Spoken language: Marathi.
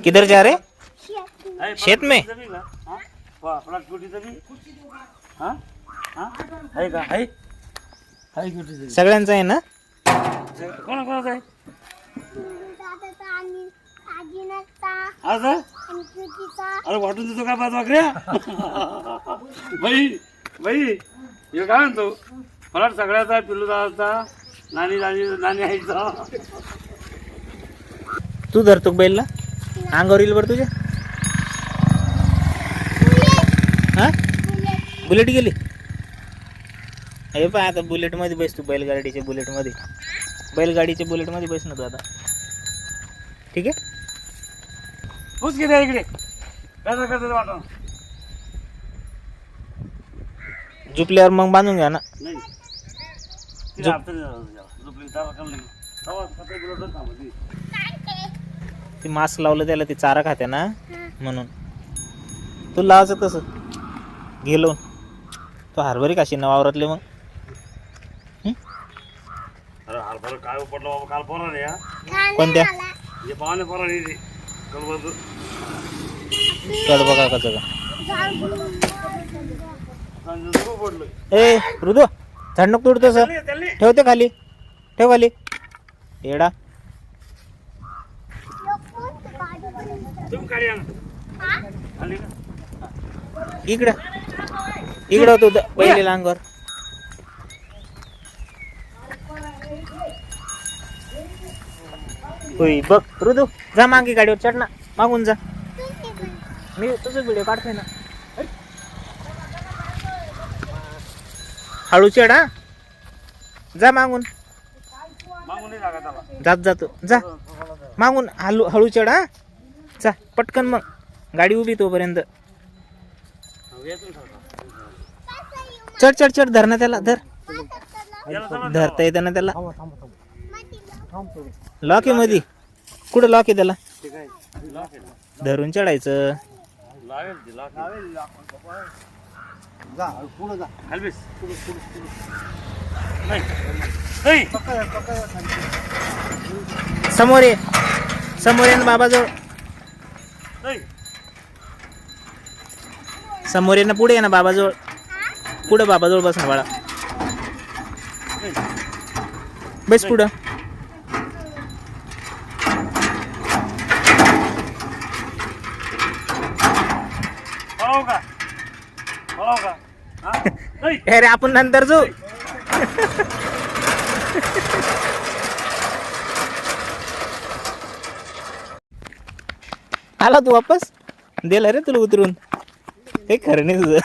किधर जा रहे? शेत में. सगळ्यांचं आहे ना? कोणाकोणाचं आहे? अरे वाटून देतो काय पाच भाकऱ्या? बाई बाई हे काय म्हणतो मला सगळ्याचा पिल्लू दादाचा नानी नानी नानी आईचा. तू धरतो बैलला अंगावर येईल बरं तुझ्या. हा बुलेट गेली. हे पाय आता बुलेट मध्ये बस तू. बैलगाडीच्या बुलेट मध्ये. बैलगाडीच्या बुलेट मध्ये बस ना तू आता. ठीक आहे. तूच किती इकडे कसं कसं वाटण झुपल्यावर मग बांधून घ्या ना. नाही तिला अर्थ झोपली त्याला कळलं नाही. तेव्हा सकाळी बोलत थांबली. ते मास्क लावलं त्याला ते चारा खाते ना म्हणून. तू लावायचं तसं गेलो तो हरभरी काशी ना वावरातले मग. अरे हरभरा काय पडलं बाबा काल पोरा रे या कोणत्या हे पाहुणे पोरा रे कळबत कड बघा कसं का. पडलं ए ऋतू झाड नको तोडतो सर. ठेवते खाली. ठेव खाली येडा. तुम्ही काढी आणा खाली ना. इकडं इकडं होतो पहिले अंगावर. होय बघ ऋतू जा मागे गाडीवर चढ ना. मागून जा. मी तुझं व्हिडिओ काढतोय ना. हळू चढ हा. जा मागून. मागून नाही लागत त्याला. जात जातो जा मागून. हळू हळू चढ हा. जा पटकन मग गाडी उभी तोपर्यंत. चढ चढ चढ. धर ना त्याला. धर धरता येतं ना त्याला. लॉक आहे मधी. कुठं लॉक आहे त्याला? धरून चढायचं. लावेल ती लावेल जा पुढे जा खाली बस. नाही समोर ये. समोर ये ना बाबाजवळ. समोर ये ना. पुढे ये ना बाबाजवळ. पुढं बाबाजवळ बस ना बाळा. बस पुढं. हो का हो का अरे आपण नंतर जाऊ. आला तू वापस. दिला रे तुला उतरून. काही खरं नाही तुझं.